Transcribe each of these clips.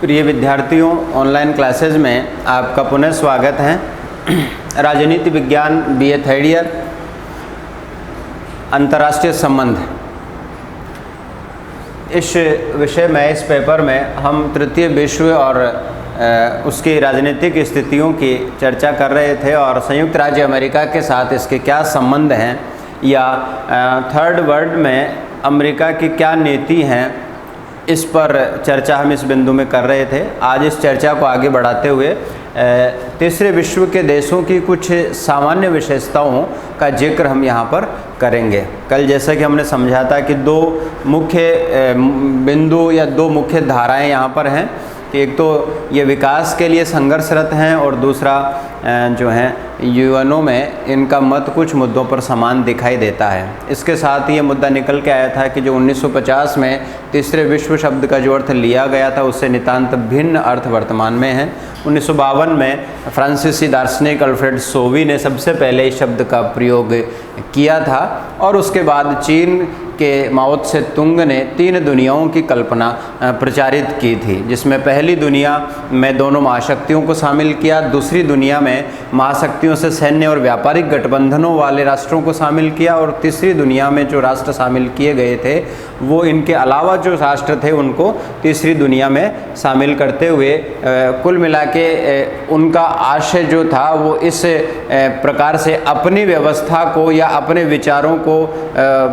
प्रिय विद्यार्थियों, online classes में आपका पुनः स्वागत है। राजनीति विज्ञान बीए थर्ड ईयर, अंतर्राष्ट्रीय संबंध, इस विषय में इस पेपर में हम तृतीय विश्व और उसकी राजनीतिक स्थितियों की चर्चा कर रहे थे और संयुक्त राज्य अमेरिका के साथ इसके क्या संबंध हैं या थर्ड वर्ल्ड में अमेरिका की क्या नीति हैं, इस पर चर्चा हम इस बिंदु में कर रहे थे। आज इस चर्चा को आगे बढ़ाते हुए तीसरे विश्व के देशों की कुछ सामान्य विशेषताओं का जिक्र हम यहाँ पर करेंगे। कल जैसा कि हमने समझा था कि दो मुख्य बिंदु या दो मुख्य धाराएं यहाँ पर हैं कि एक तो ये विकास के लिए संघर्षरत हैं और दूसरा जो है यूएनओ में इनका मत कुछ मुद्दों पर समान दिखाई देता है। इसके साथ ये मुद्दा निकल के आया था कि जो 1950 में तीसरे विश्व शब्द का जो अर्थ लिया गया था उससे नितांत भिन्न अर्थ वर्तमान में है। 1952 में फ्रांसीसी दार्शनिक अल्फ्रेड सोवी ने सबसे पहले इस शब्द का प्रयोग किया था और उसके बाद चीन के माओ त्से तुंग ने तीन दुनियाओं की कल्पना प्रचारित की थी, जिसमें पहली दुनिया में दोनों महाशक्तियों को शामिल किया, दूसरी दुनिया में महाशक्तियों से सैन्य और व्यापारिक गठबंधनों वाले राष्ट्रों को शामिल किया और तीसरी दुनिया में जो राष्ट्र शामिल किए गए थे वो इनके अलावा जो राष्ट्र थे उनको तीसरी दुनिया में शामिल करते हुए कुल मिला के उनका आशय जो था वो इस प्रकार से अपनी व्यवस्था को या अपने विचारों को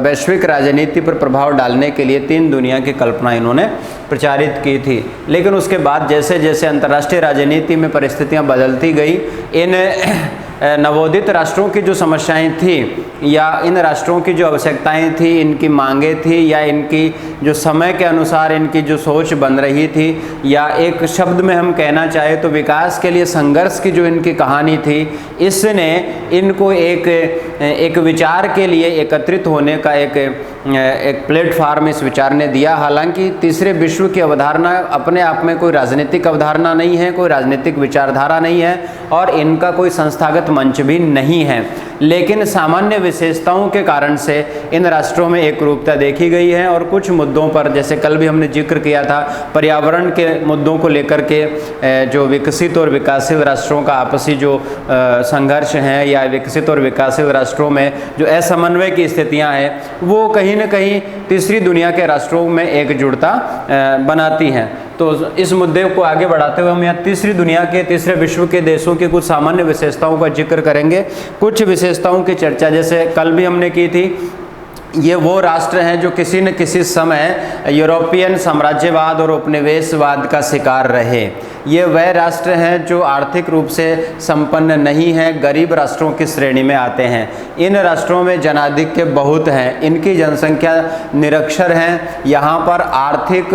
वैश्विक राजनीति पर प्रभाव डालने के लिए तीन दुनिया की कल्पना इन्होंने प्रचारित की थी। लेकिन उसके बाद जैसे जैसे अंतर्राष्ट्रीय राजनीति में परिस्थितियां बदलती गई, इन नवोदित राष्ट्रों की जो समस्याएं थी या इन राष्ट्रों की जो आवश्यकताएं थी, इनकी मांगें थी या इनकी जो समय के अनुसार इनकी जो सोच बन रही थी या एक शब्द में हम कहना चाहें तो विकास के लिए संघर्ष की जो इनकी कहानी थी, इसने इनको एक विचार के लिए एकत्रित होने का एक प्लेटफार्म इस विचार ने दिया। हालांकि तीसरे विश्व की अवधारणा अपने आप में कोई राजनीतिक अवधारणा नहीं है, कोई राजनीतिक विचारधारा नहीं है और इनका कोई संस्थागत मंच भी नहीं है, लेकिन सामान्य विशेषताओं के कारण से इन राष्ट्रों में एक रूपता देखी गई है और कुछ मुद्दों पर, जैसे कल भी हमने जिक्र किया था, पर्यावरण के मुद्दों को लेकर के जो विकसित और विकासशील राष्ट्रों का आपसी जो संघर्ष हैं या विकसित और विकासशील राष्ट्रों में जो असमन्वय की स्थितियां हैं वो कहीं न कहीं तीसरी दुनिया के राष्ट्रों में एकजुटता बनाती हैं। तो इस मुद्दे को आगे बढ़ाते हुए हम यहाँ तीसरी दुनिया के, तीसरे विश्व के देशों की कुछ सामान्य विशेषताओं का जिक्र करेंगे। कुछ विशेषताओं की चर्चा जैसे कल भी हमने की थी, ये वो राष्ट्र हैं जो किसी न किसी समय यूरोपियन साम्राज्यवाद और उपनिवेशवाद का शिकार रहे। ये वह राष्ट्र हैं जो आर्थिक रूप से संपन्न नहीं हैं, गरीब राष्ट्रों की श्रेणी में आते हैं। इन राष्ट्रों में जनाधिक्य बहुत हैं, इनकी जनसंख्या निरक्षर हैं, यहाँ पर आर्थिक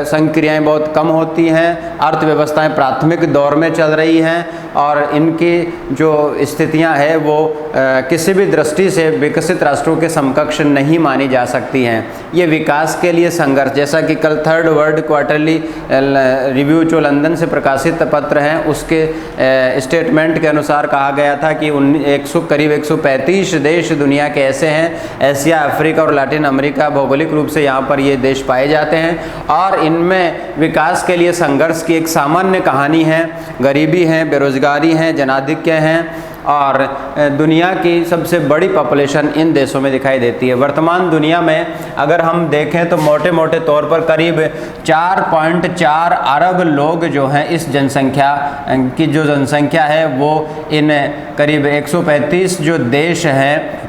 संक्रियाएं बहुत कम होती हैं, अर्थव्यवस्थाएं प्राथमिक दौर में चल रही हैं और इनकी जो स्थितियां हैं वो किसी भी दृष्टि से विकसित राष्ट्रों के समकक्ष नहीं मानी जा सकती हैं। ये विकास के लिए संघर्ष, जैसा कि कल थर्ड वर्ल्ड क्वार्टरली रिव्यू जो लंदन से प्रकाशित पत्र हैं उसके स्टेटमेंट के अनुसार कहा गया था कि करीब 135 देश दुनिया के ऐसे हैं, एशिया, अफ्रीका और लैटिन अमेरिका भौगोलिक रूप से यहाँ पर ये देश पाए जाते हैं और इनमें विकास के लिए संघर्ष की एक सामान्य कहानी है। गरीबी है, बेरोजगारी है, जनाधिक्य हैं और दुनिया की सबसे बड़ी पॉपुलेशन इन देशों में दिखाई देती है। वर्तमान दुनिया में अगर हम देखें तो मोटे मोटे तौर पर करीब 4.4 अरब लोग जो हैं, इस जनसंख्या की जो जनसंख्या है वो इन करीब 135 जो देश हैं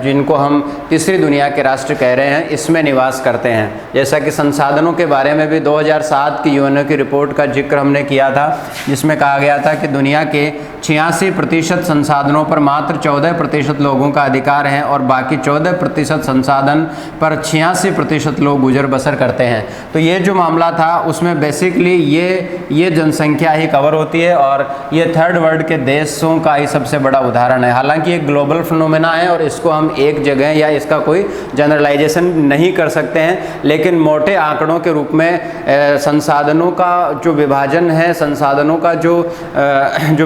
जिनको हम तीसरी दुनिया के राष्ट्र कह रहे हैं, इसमें निवास करते हैं। जैसा कि संसाधनों के बारे में भी 2007 की यूएनओ की रिपोर्ट का जिक्र हमने किया था, जिसमें कहा गया था कि दुनिया के 86% संसाधनों पर मात्र 14% लोगों का अधिकार है और बाकी 14% संसाधन पर 86% लोग गुजर बसर करते हैं। तो ये जो मामला था उसमें बेसिकली ये जनसंख्या ही कवर होती है और ये थर्ड वर्ल्ड के देशों का ही सबसे बड़ा उदाहरण है। हालांकि एक ग्लोबल फिनोमेना है और इसको हम एक जगह या इसका कोई जनरलाइजेशन नहीं कर सकते हैं, लेकिन मोटे आंकड़ों के रूप में संसाधनों का जो विभाजन है, संसाधनों का जो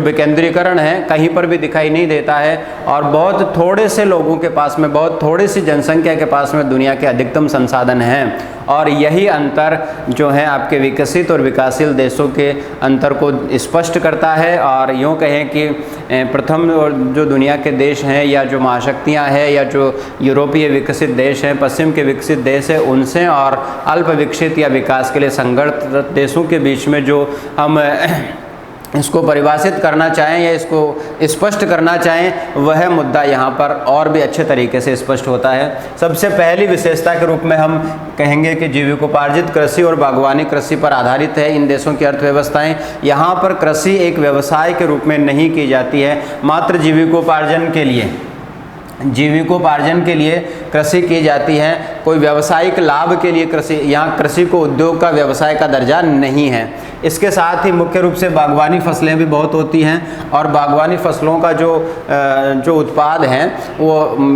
विकेंद्रीकरण है, कहीं पर भी दिखाई नहीं देता है और बहुत थोड़े से लोगों के पास में, बहुत थोड़ी सी जनसंख्या के पास में दुनिया के अधिकतम संसाधन हैं। और यही अंतर जो है आपके विकसित और विकासशील देशों के अंतर को स्पष्ट करता है। और यूँ कहें कि प्रथम जो दुनिया के देश हैं या जो महाशक्तियाँ हैं या जो यूरोपीय विकसित देश हैं, पश्चिम के विकसित देश हैं, उनसे और अल्प विकसित या विकास के लिए संघर्ष देशों के बीच में जो हम इसको परिभाषित करना चाहें या इसको स्पष्ट करना चाहें, वह मुद्दा यहाँ पर और भी अच्छे तरीके से स्पष्ट होता है। सबसे पहली विशेषता के रूप में हम कहेंगे कि जीविकोपार्जित कृषि और बागवानी कृषि पर आधारित है इन देशों की अर्थव्यवस्थाएं। यहाँ पर कृषि एक व्यवसाय के रूप में नहीं की जाती है, मात्र जीविकोपार्जन के लिए कृषि की जाती है। कोई व्यावसायिक लाभ के लिए कृषि, यहाँ कृषि को उद्योग का व्यवसाय का दर्जा नहीं है। इसके साथ ही मुख्य रूप से बागवानी फसलें भी बहुत होती हैं और बागवानी फसलों का जो उत्पाद हैं वो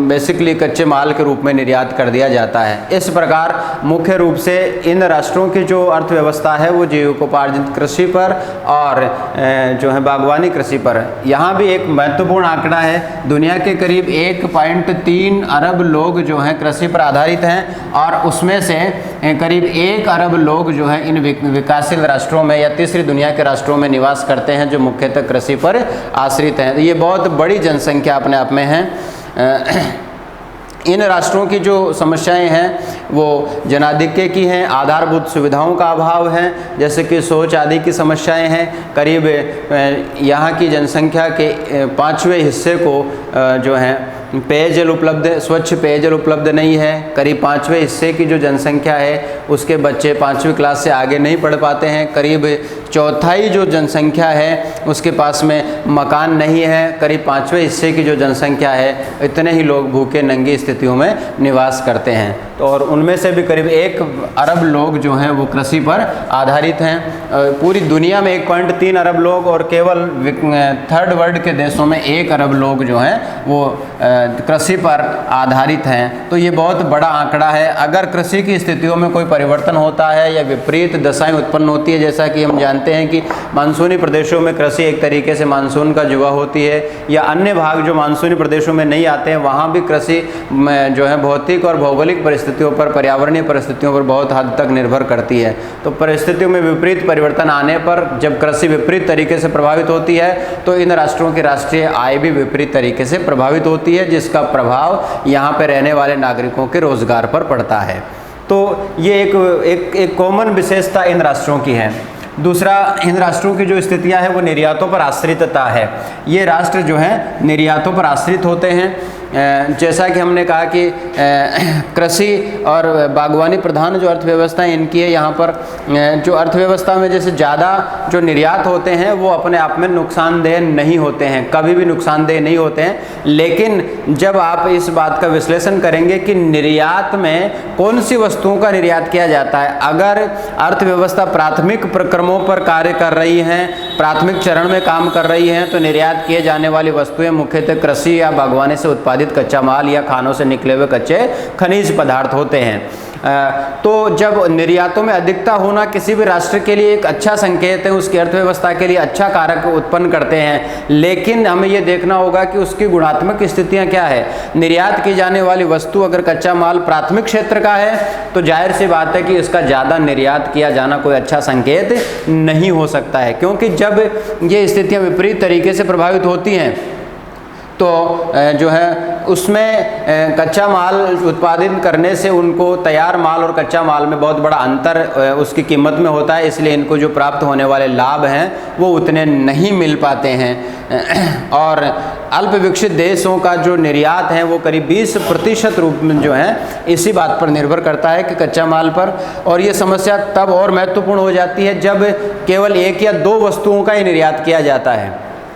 बेसिकली कच्चे माल के रूप में निर्यात कर दिया जाता है। इस प्रकार मुख्य रूप से इन राष्ट्रों की जो अर्थव्यवस्था है वो जीविकोपार्जित कृषि पर और जो है बागवानी कृषि पर। यहाँ भी एक महत्वपूर्ण आंकड़ा है, दुनिया के करीब 1.3 अरब लोग जो हैं कृषि पर आधारित हैं और उसमें से करीब 1 अरब लोग जो हैं इन विकासशील राष्ट्रों में या तीसरी दुनिया के राष्ट्रों में निवास करते हैं जो मुख्यतः कृषि पर आश्रित हैं। ये बहुत बड़ी जनसंख्या अपने आप में है। इन राष्ट्रों की जो समस्याएं हैं वो जनाधिक्य की हैं, आधारभूत सुविधाओं का अभाव है, जैसे कि शौच आदि की समस्याएं हैं। करीब यहाँ की जनसंख्या के 5वें हिस्से को जो है पेयजल उपलब्ध, स्वच्छ पेयजल उपलब्ध नहीं है। करीब 5वें हिस्से की जो जनसंख्या है उसके बच्चे 5वीं क्लास से आगे नहीं पढ़ पाते हैं। करीब चौथाई जो जनसंख्या है उसके पास में मकान नहीं है। करीब 5वें हिस्से की जो जनसंख्या है इतने ही लोग भूखे नंगी स्थितियों में निवास करते हैं। तो और उनमें से भी करीब 1 अरब लोग जो हैं वो कृषि पर आधारित हैं। पूरी दुनिया में 1.3 अरब लोग और केवल थर्ड वर्ल्ड के देशों में 1 अरब लोग जो हैं वो कृषि पर आधारित हैं। तो ये बहुत बड़ा आंकड़ा है। अगर कृषि की स्थितियों में कोई परिवर्तन होता है या विपरीत दशाएं उत्पन्न होती है, जैसा कि हम जानते हैं कि मानसूनी प्रदेशों में कृषि एक तरीके से मानसून का जुआ होती है, या अन्य भाग जो मानसूनी प्रदेशों में नहीं आते हैं वहाँ भी कृषि जो है भौतिक और भौगोलिक परिस्थितियों पर, पर्यावरणीय परिस्थितियों पर बहुत हद तक निर्भर करती है। तो परिस्थितियों में विपरीत परिवर्तन आने पर जब कृषि विपरीत तरीके से प्रभावित होती है तो इन राष्ट्रों की राष्ट्रीय आय भी विपरीत तरीके से प्रभावित होती है, जिसका प्रभाव यहाँ पर रहने वाले नागरिकों के रोजगार पर पड़ता है। तो ये एक कॉमन विशेषता इन राष्ट्रों की है। दूसरा, इन राष्ट्रों की जो स्थितियां हैं वो निर्यातों पर आश्रितता है। ये राष्ट्र जो हैं निर्यातों पर आश्रित होते हैं। जैसा कि हमने कहा कि कृषि और बागवानी प्रधान जो अर्थव्यवस्था इनकी है, यहाँ पर जो अर्थव्यवस्था में जैसे ज़्यादा जो निर्यात होते हैं वो अपने आप में नुकसानदेह नहीं होते हैं, कभी भी नुकसानदेह नहीं होते हैं। लेकिन जब आप इस बात का विश्लेषण करेंगे कि निर्यात में कौन सी वस्तुओं का निर्यात किया जाता है, अगर अर्थव्यवस्था प्राथमिक प्रक्रमों पर कार्य कर रही हैं, प्राथमिक चरण में काम कर रही हैं, तो निर्यात किए जाने वाली वस्तुएं मुख्यतः कृषि या बागवानी से उत्पादित कच्चा माल या खानों से निकले हुए कच्चे खनिज पदार्थ होते हैं। तो जब निर्यातों में अधिकता होना किसी भी राष्ट्र के लिए एक अच्छा संकेत है, उसकी अर्थव्यवस्था के लिए अच्छा कारक उत्पन्न करते हैं, लेकिन हमें ये देखना होगा कि उसकी गुणात्मक स्थितियां क्या है। निर्यात की जाने वाली वस्तु अगर कच्चा माल प्राथमिक क्षेत्र का है तो जाहिर सी बात है कि इसका ज़्यादा निर्यात किया जाना कोई अच्छा संकेत नहीं हो सकता है, क्योंकि जब ये स्थितियाँ विपरीत तरीके से प्रभावित होती हैं तो जो है उसमें कच्चा माल उत्पादित करने से उनको तैयार माल और कच्चा माल में बहुत बड़ा अंतर उसकी कीमत में होता है, इसलिए इनको जो प्राप्त होने वाले लाभ हैं वो उतने नहीं मिल पाते हैं। और अल्प विकसित देशों का जो निर्यात है वो करीब 20% रूप में जो है इसी बात पर निर्भर करता है कि कच्चा माल पर। और ये समस्या तब और महत्वपूर्ण हो जाती है जब केवल 1 या 2 वस्तुओं का ही निर्यात किया जाता है,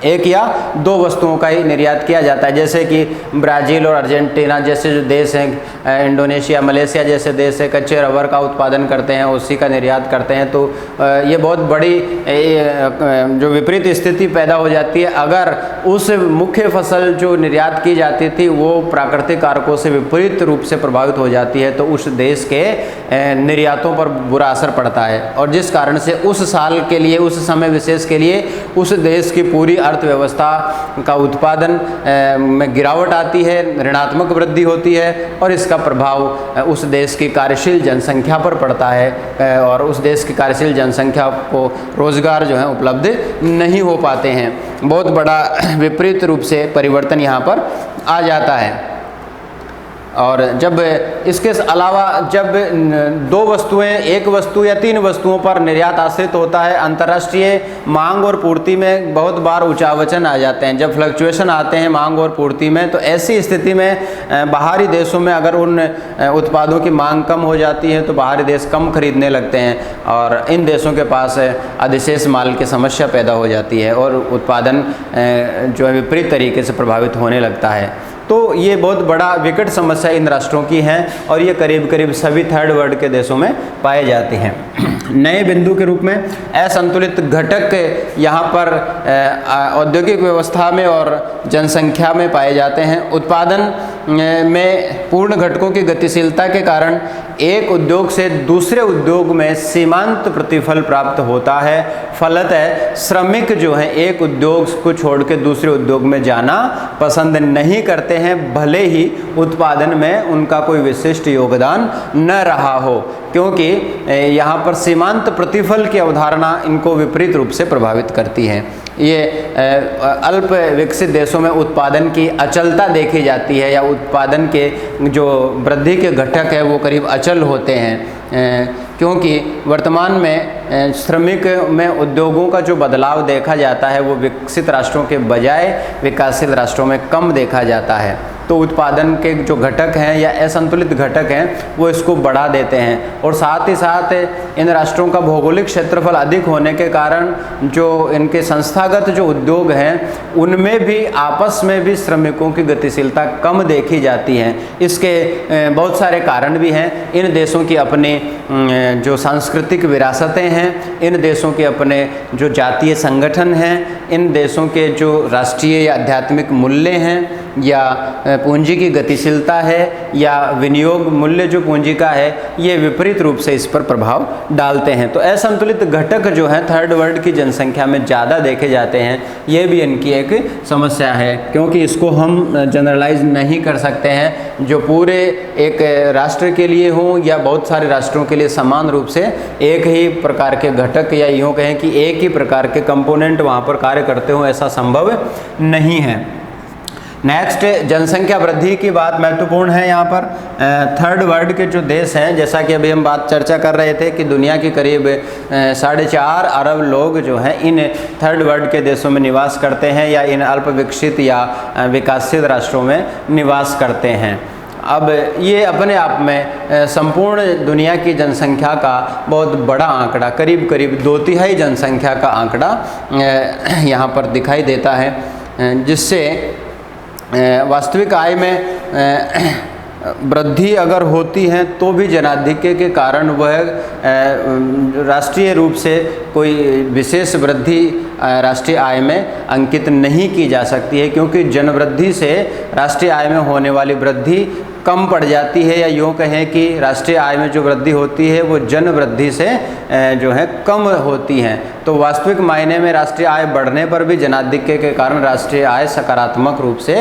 1 या 2 वस्तुओं का ही निर्यात किया जाता है। जैसे कि ब्राज़ील और अर्जेंटीना जैसे जो देश हैं, इंडोनेशिया, मलेशिया जैसे देश है, कच्चे रबर का उत्पादन करते हैं, उसी का निर्यात करते हैं। तो ये बहुत बड़ी जो विपरीत स्थिति पैदा हो जाती है अगर उस मुख्य फसल जो निर्यात की जाती थी वो प्राकृतिक कारकों से विपरीत रूप से प्रभावित हो जाती है, तो उस देश के निर्यातों पर बुरा असर पड़ता है, और जिस कारण से उस साल के लिए, उस समय विशेष के लिए उस देश की पूरी अर्थव्यवस्था का उत्पादन में गिरावट आती है, ऋणात्मक वृद्धि होती है और इसका प्रभाव उस देश की कार्यशील जनसंख्या पर पड़ता है और उस देश की कार्यशील जनसंख्या को रोज़गार जो है उपलब्ध नहीं हो पाते हैं। बहुत बड़ा विपरीत रूप से परिवर्तन यहाँ पर आ जाता है। और जब इसके अलावा जब दो वस्तुएं, एक वस्तु या तीन वस्तुओं पर निर्यात आश्रित होता है, अंतर्राष्ट्रीय मांग और पूर्ति में बहुत बार ऊंचावचन आ जाते हैं। जब फ्लक्चुएशन आते हैं मांग और पूर्ति में, तो ऐसी स्थिति में बाहरी देशों में अगर उन उत्पादों की मांग कम हो जाती है तो बाहरी देश कम खरीदने लगते हैं और इन देशों के पास अधिशेष माल की समस्या पैदा हो जाती है और उत्पादन जो है विपरीत तरीके से प्रभावित होने लगता है। तो ये बहुत बड़ा विकट समस्या इन राष्ट्रों की है और ये करीब करीब सभी थर्ड वर्ल्ड के देशों में पाए जाते हैं। नए बिंदु के रूप में असंतुलित घटक यहाँ पर औद्योगिक व्यवस्था में और जनसंख्या में पाए जाते हैं। उत्पादन में पूर्ण घटकों की गतिशीलता के कारण एक उद्योग से दूसरे उद्योग में सीमांत प्रतिफल प्राप्त होता है। फलतः श्रमिक जो हैं एक उद्योग को छोड़ के दूसरे उद्योग में जाना पसंद नहीं करते हैं, भले ही उत्पादन में उनका कोई विशिष्ट योगदान न रहा हो, क्योंकि यहाँ पर सीमांत प्रतिफल की अवधारणा इनको विपरीत रूप से प्रभावित करती है। ये अल्प विकसित देशों में उत्पादन की अचलता देखी जाती है या उत्पादन के जो वृद्धि के घटक है वो करीब अचल होते हैं, क्योंकि वर्तमान में श्रमिक में उद्योगों का जो बदलाव देखा जाता है वो विकसित राष्ट्रों के बजाय विकासशील राष्ट्रों में कम देखा जाता है। तो उत्पादन के जो घटक हैं या असंतुलित घटक हैं वो इसको बढ़ा देते हैं और साथ ही साथ इन राष्ट्रों का भौगोलिक क्षेत्रफल अधिक होने के कारण जो इनके संस्थागत जो उद्योग हैं उनमें भी आपस में भी श्रमिकों की गतिशीलता कम देखी जाती है। इसके बहुत सारे कारण भी हैं। इन देशों की अपनी जो सांस्कृतिक विरासतें हैं, इन देशों के अपने जो जातीय संगठन हैं, इन देशों के जो राष्ट्रीय या आध्यात्मिक मूल्य हैं या पूंजी की गतिशीलता है या विनियोग मूल्य जो पूंजी का है, ये विपरीत रूप से इस पर प्रभाव डालते हैं। तो असंतुलित घटक जो हैं थर्ड वर्ल्ड की जनसंख्या में ज़्यादा देखे जाते हैं। ये भी इनकी एक समस्या है, क्योंकि इसको हम जनरलाइज नहीं कर सकते हैं जो पूरे एक राष्ट्र के लिए हों या बहुत सारे राष्ट्रों के लिए समान रूप से एक ही प्रकार के घटक या यूँ कहें कि एक ही प्रकार के कंपोनेंट वहाँ पर कार्य करते हों, ऐसा संभव नहीं है। नेक्स्ट, जनसंख्या वृद्धि की बात महत्वपूर्ण है। यहाँ पर थर्ड वर्ल्ड के जो देश हैं, जैसा कि अभी हम चर्चा कर रहे थे कि दुनिया के करीब 4.5 अरब लोग जो हैं इन थर्ड वर्ल्ड के देशों में निवास करते हैं या इन अल्प विकसित या विकासशील राष्ट्रों में निवास करते हैं। अब ये अपने आप में संपूर्ण दुनिया की जनसंख्या का बहुत बड़ा आंकड़ा, करीब करीब 2/3 जनसंख्या का आंकड़ा यहाँ पर दिखाई देता है, जिससे वास्तविक आय में वृद्धि अगर होती है तो भी जनाधिक्य के कारण वह राष्ट्रीय रूप से कोई विशेष वृद्धि राष्ट्रीय आय में अंकित नहीं की जा सकती है, क्योंकि जनवृद्धि से राष्ट्रीय आय में होने वाली वृद्धि कम पड़ जाती है, या यूँ कहें कि राष्ट्रीय आय में जो वृद्धि होती है वो जन वृद्धि से जो है कम होती हैं। तो वास्तविक मायने में राष्ट्रीय आय बढ़ने पर भी जनाधिक्य के कारण राष्ट्रीय आय सकारात्मक रूप से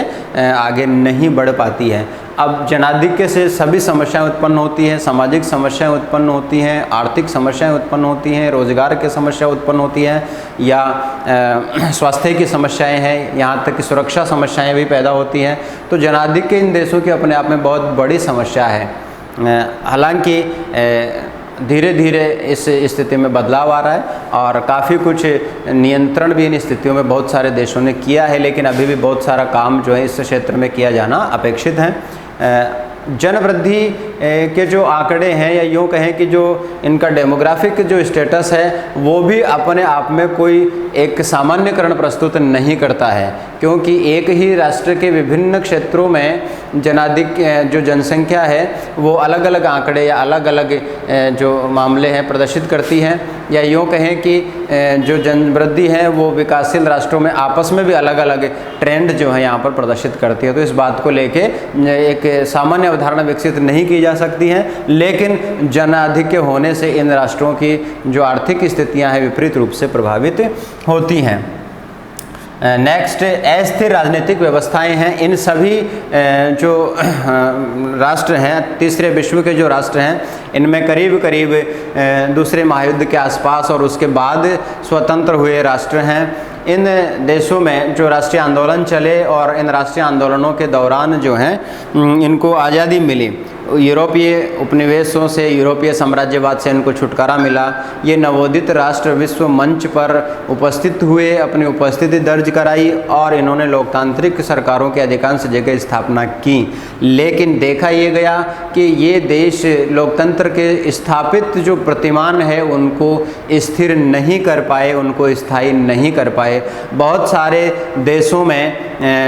आगे नहीं बढ़ पाती है। अब जनाधिक्य से सभी समस्याएं उत्पन्न होती हैं, सामाजिक समस्याएं उत्पन्न होती हैं, आर्थिक समस्याएं उत्पन्न होती हैं, रोजगार की समस्या उत्पन्न होती हैं या स्वास्थ्य की समस्याएं हैं, यहाँ तक कि सुरक्षा समस्याएं भी पैदा होती हैं। तो जनाधिक्य इन देशों की अपने आप में बहुत बड़ी समस्या है। हालांकि धीरे धीरे इस स्थिति में बदलाव आ रहा है और काफ़ी कुछ नियंत्रण भी इन स्थितियों में बहुत सारे देशों ने किया है, लेकिन अभी भी बहुत सारा काम जो है इस क्षेत्र में किया जाना अपेक्षित है। जनवृद्धि के जो आंकड़े हैं या यूँ कहें कि जो इनका डेमोग्राफिक जो स्टेटस है वो भी अपने आप में कोई एक सामान्यकरण प्रस्तुत नहीं करता है, क्योंकि एक ही राष्ट्र के विभिन्न क्षेत्रों में जो जनसंख्या है वो अलग अलग आंकड़े या अलग अलग जो मामले हैं प्रदर्शित करती हैं, या यूँ कहें कि जो जनवृद्धि है वो विकासशील राष्ट्रों में आपस में भी अलग अलग ट्रेंड जो है यहाँ पर प्रदर्शित करती है। तो इस बात को लेके एक सामान्य अवधारणा विकसित नहीं की जा सकती है, लेकिन जनाधिक्य होने से इन राष्ट्रों की जो आर्थिक स्थितियाँ हैं विपरीत रूप से प्रभावित होती हैं। नेक्स्ट, अस्थिर राजनीतिक व्यवस्थाएं हैं। इन सभी जो राष्ट्र हैं, तीसरे विश्व के जो राष्ट्र हैं, इनमें करीब करीब दूसरे महायुद्ध के आसपास और उसके बाद स्वतंत्र हुए राष्ट्र हैं। इन देशों में जो राष्ट्रीय आंदोलन चले और इन राष्ट्रीय आंदोलनों के दौरान जो हैं इनको आज़ादी मिली। यूरोपीय उपनिवेशों से, यूरोपीय साम्राज्यवाद से इनको छुटकारा मिला। ये नवोदित राष्ट्र विश्व मंच पर उपस्थित हुए, अपनी उपस्थिति दर्ज कराई और इन्होंने लोकतांत्रिक सरकारों के अधिकांश जगह स्थापना की। लेकिन देखा ये गया कि ये देश लोकतंत्र के स्थापित जो प्रतिमान है उनको स्थिर नहीं कर पाए, उनको स्थायी नहीं कर पाए। बहुत सारे देशों में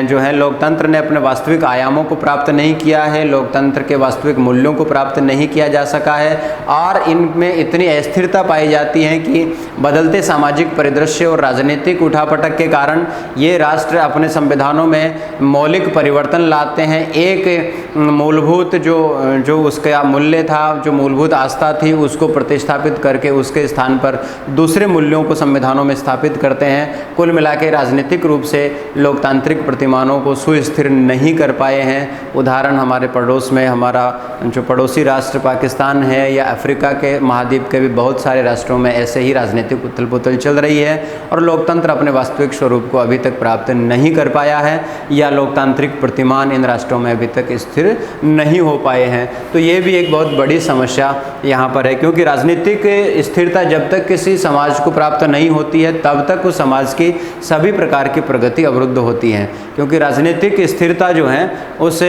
जो है लोकतंत्र ने अपने वास्तविक आयामों को प्राप्त नहीं किया है, लोकतंत्र के वास्तविक मूल्यों को प्राप्त नहीं किया जा सका है और इनमें इतनी अस्थिरता पाई जाती है कि बदलते सामाजिक परिदृश्य और राजनीतिक उठापटक के कारण ये राष्ट्र अपने संविधानों में मौलिक परिवर्तन लाते हैं। एक मूलभूत जो उसका मूल्य था, जो मूलभूत आस्था थी, उसको प्रतिस्थापित करके उसके स्थान पर दूसरे मूल्यों को संविधानों में स्थापित करते हैं। कुल मिला के राजनीतिक रूप से लोकतांत्रिक प्रतिमानों को सुस्थिर नहीं कर पाए हैं। उदाहरण हमारे पड़ोस में हमारा जो पड़ोसी राष्ट्र पाकिस्तान है या अफ्रीका के महाद्वीप के भी बहुत सारे राष्ट्रों में ऐसे ही राजनीतिक उथल पुथल चल रही है और लोकतंत्र अपने वास्तविक स्वरूप को अभी तक प्राप्त नहीं कर पाया है या लोकतांत्रिक प्रतिमान इन राष्ट्रों में अभी तक स्थिर नहीं हो पाए हैं। तो ये भी एक बहुत बड़ी समस्या यहाँ पर है, क्योंकि राजनीतिक स्थिरता जब तक किसी समाज को प्राप्त नहीं होती है तब तक उस समाज की सभी प्रकार की प्रगति अवरुद्ध होती है। क्योंकि राजनीतिक स्थिरता जो है उस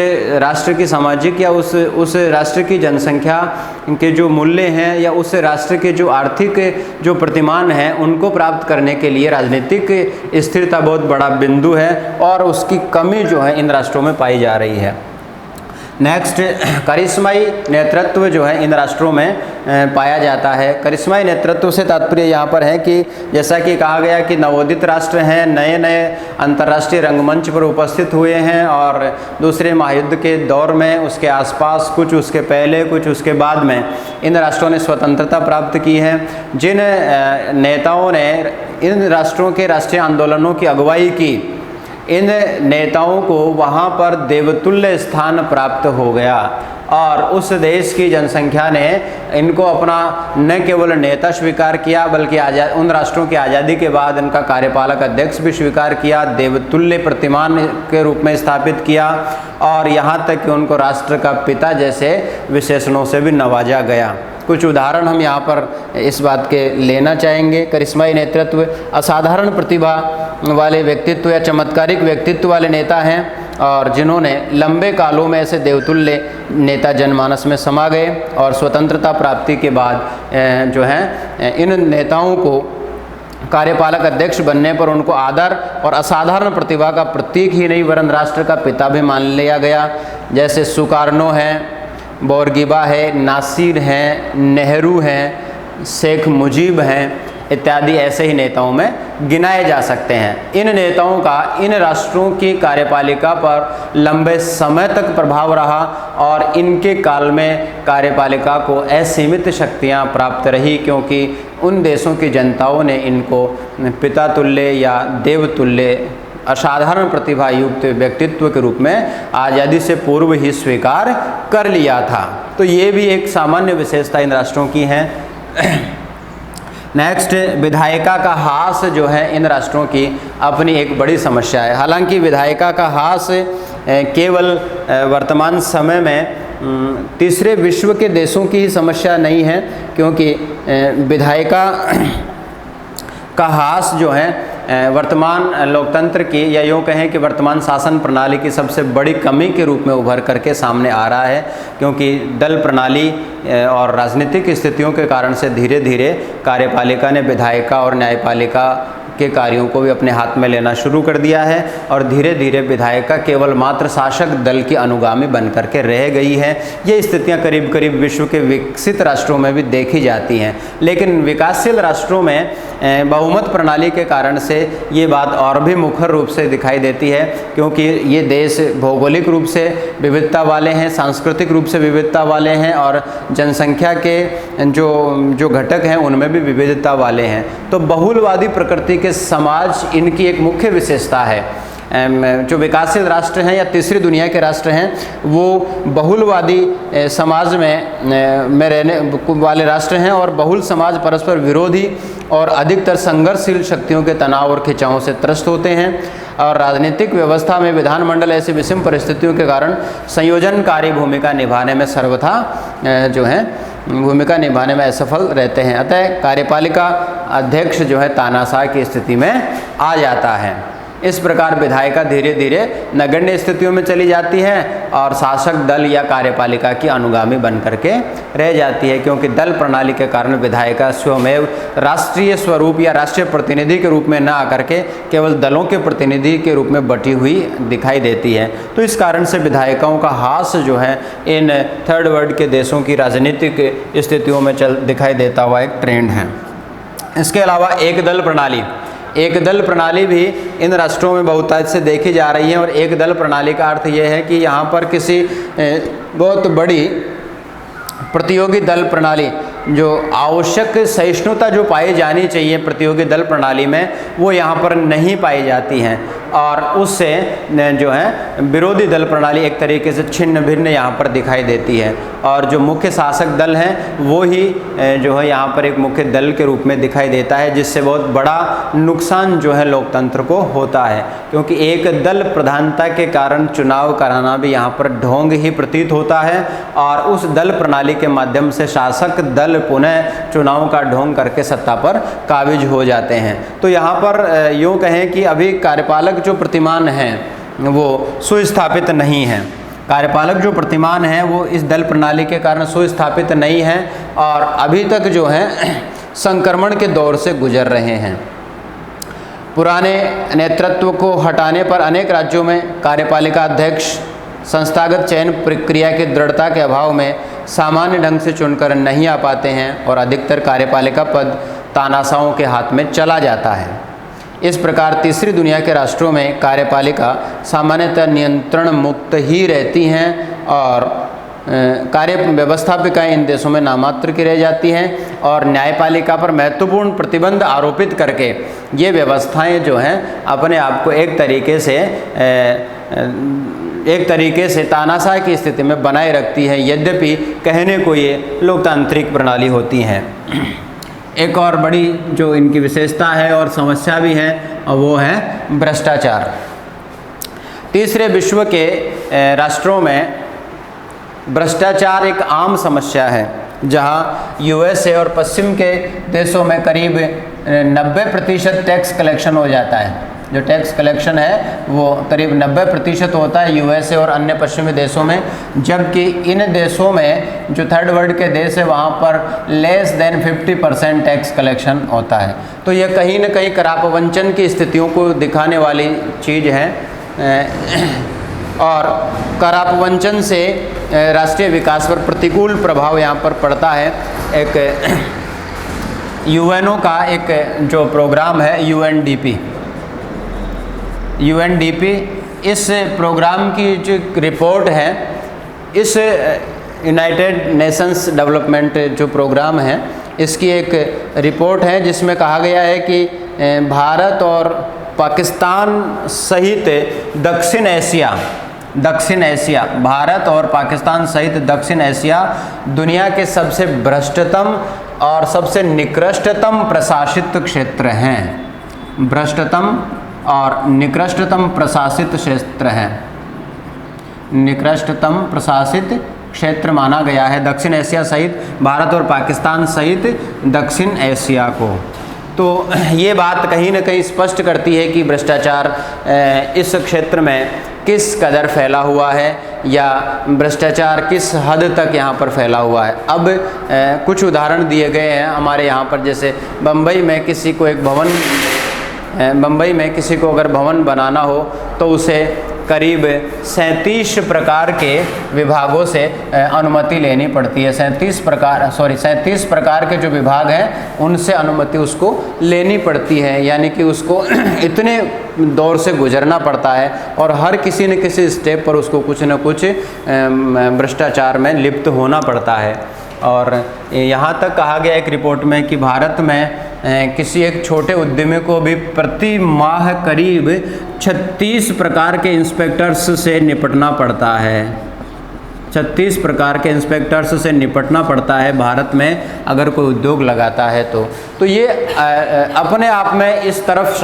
राष्ट्र की सामाजिक या उस राष्ट्र की जनसंख्या के जो मूल्य हैं या उस राष्ट्र के जो आर्थिक जो प्रतिमान हैं उनको प्राप्त करने के लिए राजनीतिक स्थिरता बहुत बड़ा बिंदु है और उसकी कमी जो है इन राष्ट्रों में पाई जा रही है। नेक्स्ट, करिश्माई नेतृत्व जो है इन राष्ट्रों में पाया जाता है। करिश्माई नेतृत्व से तात्पर्य यहाँ पर है कि जैसा कि कहा गया कि नवोदित राष्ट्र हैं, नए नए अंतर्राष्ट्रीय रंगमंच पर उपस्थित हुए हैं और दूसरे महायुद्ध के दौर में, उसके आसपास, कुछ उसके पहले कुछ उसके बाद में इन राष्ट्रों ने स्वतंत्रता प्राप्त की है। जिन नेताओं ने इन राष्ट्रों के राष्ट्रीय आंदोलनों की अगुवाई की, इन नेताओं को वहाँ पर देवतुल्य स्थान प्राप्त हो गया और उस देश की जनसंख्या ने इनको अपना न केवल नेता स्वीकार किया बल्कि उन राष्ट्रों की आज़ादी के बाद इनका कार्यपालक अध्यक्ष भी स्वीकार किया, देवतुल्य प्रतिमान के रूप में स्थापित किया और यहाँ तक कि उनको राष्ट्र का पिता जैसे विशेषणों से भी नवाजा गया। कुछ उदाहरण हम यहाँ पर इस बात के लेना चाहेंगे। करिश्माई नेतृत्व असाधारण प्रतिभा वाले व्यक्तित्व या चमत्कारिक व्यक्तित्व वाले नेता हैं और जिन्होंने लंबे कालों में ऐसे देवतुल्य नेता जनमानस में समा गए और स्वतंत्रता प्राप्ति के बाद जो है इन नेताओं को कार्यपालक अध्यक्ष बनने पर उनको आदर और असाधारण प्रतिभा का प्रतीक ही नहीं वरन राष्ट्र का पिता भी मान लिया गया। जैसे सुकार्नो है, बोर्गिबा है, नासिर हैं, नेहरू हैं, शेख मुजीब हैं इत्यादि ऐसे ही नेताओं में गिनाए जा सकते हैं। इन नेताओं का इन राष्ट्रों की कार्यपालिका पर लंबे समय तक प्रभाव रहा और इनके काल में कार्यपालिका को असीमित शक्तियां प्राप्त रही, क्योंकि उन देशों की जनताओं ने इनको पिता तुल्य या देवतुल्य असाधारण प्रतिभा युक्त व्यक्तित्व के रूप में आज़ादी से पूर्व ही स्वीकार कर लिया था। तो ये भी एक सामान्य विशेषता इन राष्ट्रों की है। नेक्स्ट, विधायिका का ह्रास जो है इन राष्ट्रों की अपनी एक बड़ी समस्या है। हालांकि विधायिका का ह्रास केवल वर्तमान समय में तीसरे विश्व के देशों की ही समस्या नहीं है, क्योंकि विधायिका का ह्रास जो है वर्तमान लोकतंत्र की या यूँ कहें कि वर्तमान शासन प्रणाली की सबसे बड़ी कमी के रूप में उभर करके सामने आ रहा है, क्योंकि दल प्रणाली और राजनीतिक स्थितियों के कारण से धीरे धीरे कार्यपालिका ने विधायिका और न्यायपालिका के कार्यों को भी अपने हाथ में लेना शुरू कर दिया है और धीरे धीरे विधायिका केवल मात्र शासक दल की अनुगामी बन करके रह गई है। ये स्थितियां करीब करीब विश्व के विकसित राष्ट्रों में भी देखी जाती हैं, लेकिन विकासशील राष्ट्रों में बहुमत प्रणाली के कारण से ये बात और भी मुखर रूप से दिखाई देती है, क्योंकि ये देश भौगोलिक रूप से विविधता वाले हैं, सांस्कृतिक रूप से विविधता वाले हैं और जनसंख्या के जो घटक हैं उनमें भी विविधता वाले हैं। तो बहुलवादी प्रकृति के समाज इनकी एक मुख्य विशेषता है। जो विकासशील राष्ट्र हैं या तीसरी दुनिया के राष्ट्र हैं वो बहुलवादी समाज में रहने वाले राष्ट्र हैं, और बहुल समाज परस्पर विरोधी और अधिकतर संघर्षशील शक्तियों के तनाव और खिंचावों से त्रस्त होते हैं, और राजनीतिक व्यवस्था में विधानमंडल ऐसी विषम परिस्थितियों के कारण संयोजनकारी भूमिका निभाने में सर्वथा जो है भूमिका निभाने में असफल रहते हैं। अतः कार्यपालिका अध्यक्ष जो है तानाशाह की स्थिति में आ जाता है। इस प्रकार विधायिका धीरे धीरे नगण्य स्थितियों में चली जाती है और शासक दल या कार्यपालिका की अनुगामी बन करके रह जाती है, क्योंकि दल प्रणाली के कारण विधायिका स्वयं राष्ट्रीय स्वरूप या राष्ट्रीय प्रतिनिधि के रूप में न आकर के केवल दलों के प्रतिनिधि के रूप में बटी हुई दिखाई देती है। तो इस कारण से विधायिकाओं का ह्रास जो है इन थर्ड वर्ल्ड के देशों की राजनीतिक स्थितियों में दिखाई देता हुआ एक ट्रेंड है। इसके अलावा एक दल प्रणाली भी इन राष्ट्रों में बहुतायत से देखी जा रही है, और एक दल प्रणाली का अर्थ यह है कि यहाँ पर किसी बहुत बड़ी प्रतियोगी दल प्रणाली, जो आवश्यक सहिष्णुता जो पाई जानी चाहिए प्रतियोगी दल प्रणाली में, वो यहाँ पर नहीं पाई जाती हैं, और उससे जो है विरोधी दल प्रणाली एक तरीके से छिन्न भिन्न यहाँ पर दिखाई देती है, और जो मुख्य शासक दल हैं वो ही जो है यहाँ पर एक मुख्य दल के रूप में दिखाई देता है, जिससे बहुत बड़ा नुकसान जो है लोकतंत्र को होता है, क्योंकि एक दल प्रधानता के कारण चुनाव कराना भी यहाँ पर ढोंग ही प्रतीत होता है, और उस दल प्रणाली के माध्यम से शासक दल पुनः चुनाव का ढोंग करके सत्ता पर काबिज हो जाते हैं। तो यहाँ पर यूँ कहें कि अभी कार्यपालक जो प्रतिमान हैं वो सुस्थापित नहीं हैं। कार्यपालक जो प्रतिमान हैं वो इस दल प्रणाली के कारण सुस्थापित नहीं हैं, और अभी तक जो है संक्रमण के दौर से गुजर रहे हैं। पुराने नेतृत्व को हटाने पर अनेक राज्यों में कार्यपालिका अध्यक्ष संस्थागत चयन प्रक्रिया की दृढ़ता के अभाव में सामान्य ढंग से चुनकर नहीं आ पाते हैं, और अधिकतर कार्यपालिका पद तानाशाहों के हाथ में चला जाता है। इस प्रकार तीसरी दुनिया के राष्ट्रों में कार्यपालिका सामान्यतः नियंत्रण मुक्त ही रहती हैं, और कार्य व्यवस्थापिकाएँ इन देशों में नामात्र की रह जाती हैं, और न्यायपालिका पर महत्वपूर्ण प्रतिबंध आरोपित करके ये व्यवस्थाएं जो हैं अपने आप को एक तरीके से तानाशाह की स्थिति में बनाए रखती है, यद्यपि कहने को ये लोकतांत्रिक प्रणाली होती हैं। एक और बड़ी जो इनकी विशेषता है और समस्या भी है, और वो है भ्रष्टाचार। तीसरे विश्व के राष्ट्रों में भ्रष्टाचार एक आम समस्या है, जहां यूएसए और पश्चिम के देशों में करीब 90% टैक्स कलेक्शन हो जाता है। जो टैक्स कलेक्शन है वो करीब 90% होता है यूएसए और अन्य पश्चिमी देशों में, जबकि इन देशों में जो थर्ड वर्ल्ड के देश है वहाँ पर लेस देन 50% टैक्स कलेक्शन होता है। तो ये कहीं न कहीं करापवंचन की स्थितियों को दिखाने वाली चीज़ है, और करापवंचन से राष्ट्रीय विकास पर प्रतिकूल प्रभाव यहाँ पर पड़ता है। एक यूएनओ का एक जो प्रोग्राम है यूएनडीपी, इस प्रोग्राम की जो रिपोर्ट है, इस यूनाइटेड नेशंस डेवलपमेंट जो प्रोग्राम है इसकी एक रिपोर्ट है, जिसमें कहा गया है कि भारत और पाकिस्तान सहित दक्षिण एशिया भारत और पाकिस्तान सहित दक्षिण एशिया दुनिया के सबसे भ्रष्टतम और सबसे निकृष्टतम प्रशासित क्षेत्र हैं। भ्रष्टतम और निकृष्टतम प्रशासित क्षेत्र है, निकृष्टतम प्रशासित क्षेत्र माना गया है दक्षिण एशिया सहित, भारत और पाकिस्तान सहित दक्षिण एशिया को। तो ये बात कहीं न कहीं स्पष्ट करती है कि भ्रष्टाचार इस क्षेत्र में किस कदर फैला हुआ है, या भ्रष्टाचार किस हद तक यहाँ पर फैला हुआ है। अब कुछ उदाहरण दिए गए हैं हमारे यहाँ पर, जैसे बम्बई में किसी को अगर भवन बनाना हो तो उसे करीब 37 प्रकार के विभागों से अनुमति लेनी पड़ती है। 37 प्रकार के जो विभाग हैं उनसे अनुमति उसको लेनी पड़ती है, यानी कि उसको इतने दौर से गुजरना पड़ता है और हर किसी न किसी स्टेप पर उसको कुछ न कुछ भ्रष्टाचार में लिप्त होना पड़ता है। और यहाँ तक कहा गया एक रिपोर्ट में कि भारत में किसी एक छोटे उद्यमी को भी प्रति माह करीब 36 प्रकार के इंस्पेक्टर्स से निपटना पड़ता है। 36 प्रकार के इंस्पेक्टर्स से निपटना पड़ता है भारत में अगर कोई उद्योग लगाता है तो ये अपने आप में इस तरफ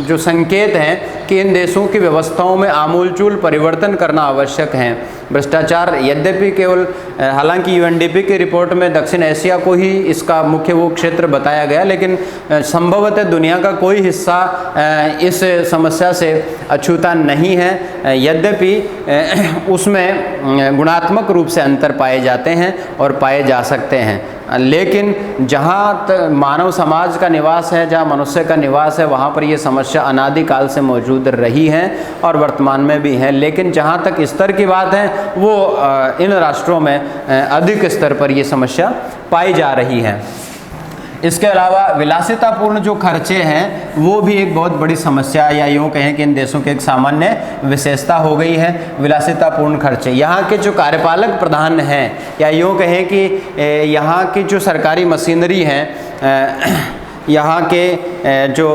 जो संकेत हैं कि इन देशों की व्यवस्थाओं में आमूलचूल परिवर्तन करना आवश्यक है। भ्रष्टाचार यद्यपि केवल हालांकि यूएनडीपी की रिपोर्ट में दक्षिण एशिया को ही इसका मुख्य वो क्षेत्र बताया गया, लेकिन संभवतः दुनिया का कोई हिस्सा इस समस्या से अछूता नहीं है। यद्यपि उसमें गुणात्मक रूप से अंतर पाए जाते हैं और पाए जा सकते हैं, लेकिन जहाँ मानव समाज का निवास है, जहाँ मनुष्य का निवास है, वहाँ पर ये समस्या अनादिकाल से मौजूद रही है और वर्तमान में भी है। लेकिन जहाँ तक स्तर की बात है वो इन राष्ट्रों में अधिक स्तर पर ये समस्या पाई जा रही है। इसके अलावा विलासितापूर्ण जो खर्चे हैं वो भी एक बहुत बड़ी समस्या या यूँ कहें कि इन देशों की एक सामान्य विशेषता हो गई है। विलासितापूर्ण खर्चे, यहाँ के जो कार्यपालक प्रधान हैं या यूँ कहें कि यहाँ की जो सरकारी मशीनरी हैं, यहाँ के जो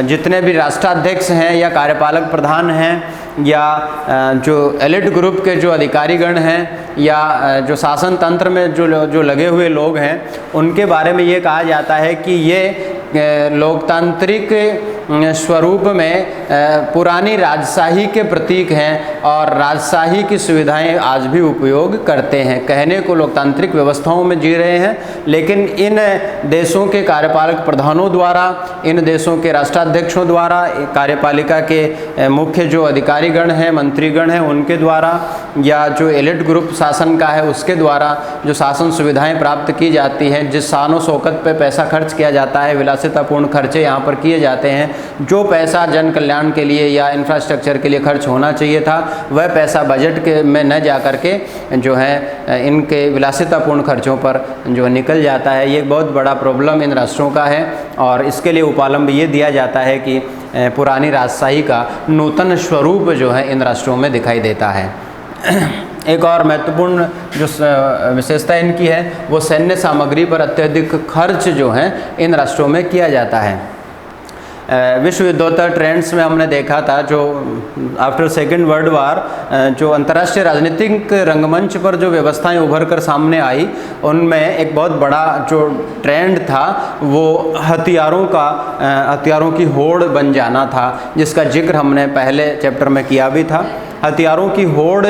जितने भी राष्ट्राध्यक्ष हैं या कार्यपालक प्रधान हैं या जो एलिट ग्रुप के जो अधिकारीगण हैं या जो शासन तंत्र में जो लगे हुए लोग हैं, उनके बारे में ये कहा जाता है कि ये लोकतांत्रिक स्वरूप में पुरानी राजशाही के प्रतीक हैं और राजशाही की सुविधाएं आज भी उपयोग करते हैं। कहने को लोकतांत्रिक व्यवस्थाओं में जी रहे हैं, लेकिन इन देशों के कार्यपालक प्रधानों द्वारा, इन देशों के राष्ट्राध्यक्षों द्वारा, कार्यपालिका के मुख्य जो अधिकारीगण हैं, मंत्रीगण हैं, उनके द्वारा या जो एलिट ग्रुप शासन का है उसके द्वारा जो शासन सुविधाएं प्राप्त की जाती हैं, जिस शान शौकत पे पैसा खर्च किया जाता है, विलासितापूर्ण खर्चे यहाँ पर किए जाते हैं। जो पैसा जन कल्याण के लिए या इंफ्रास्ट्रक्चर के लिए खर्च होना चाहिए था वह पैसा बजट के में न जा कर के जो है इनके विलासितापूर्ण खर्चों पर जो निकल जाता है। ये बहुत बड़ा प्रॉब्लम इन राष्ट्रों का है और इसके लिए उपालंब ये दिया जाता है कि पुरानी राजशाही का नूतन स्वरूप जो है इन राष्ट्रों में दिखाई देता है। एक और महत्वपूर्ण जो विशेषता इनकी है वो सैन्य सामग्री पर अत्यधिक खर्च जो है इन राष्ट्रों में किया जाता है। विश्व युद्धोत्तर ट्रेंड्स में हमने देखा था जो आफ्टर सेकेंड वर्ल्ड वार जो अंतर्राष्ट्रीय राजनीतिक रंगमंच पर जो व्यवस्थाएं उभर कर सामने आई, उनमें एक बहुत बड़ा जो ट्रेंड था वो हथियारों की होड़ बन जाना था, जिसका जिक्र हमने पहले चैप्टर में किया भी था। हथियारों की होड़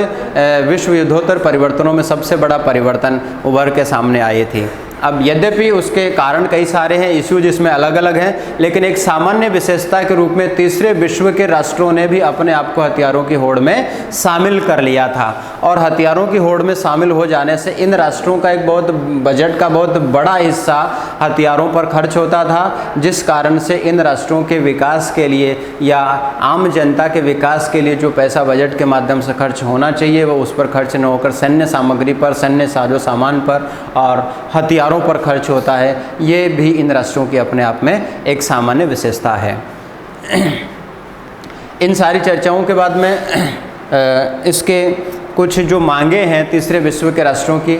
विश्व युद्धोत्तर परिवर्तनों में सबसे बड़ा परिवर्तन उभर के सामने आई थी। अब यद्यपि उसके कारण कई सारे हैं, इश्यूज इसमें अलग अलग हैं, लेकिन एक सामान्य विशेषता के रूप में तीसरे विश्व के राष्ट्रों ने भी अपने आप को हथियारों की होड़ में शामिल कर लिया था और हथियारों की होड़ में शामिल हो जाने से इन राष्ट्रों का एक बहुत बजट का बहुत बड़ा हिस्सा हथियारों पर खर्च होता था, जिस कारण से इन राष्ट्रों के विकास के लिए या आम जनता के विकास के लिए जो पैसा बजट के माध्यम से खर्च होना चाहिए वो उस पर खर्च न होकर सैन्य सामग्री पर, सैन्य साजो सामान पर और हथियारों पर खर्च होता है। ये भी इन राष्ट्रों की अपने आप में एक सामान्य विशेषता है। इन सारी चर्चाओं के बाद में इसके कुछ जो मांगे हैं तीसरे विश्व के राष्ट्रों की,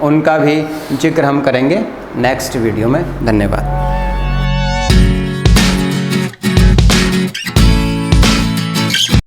उनका भी जिक्र हम करेंगे नेक्स्ट वीडियो में। धन्यवाद।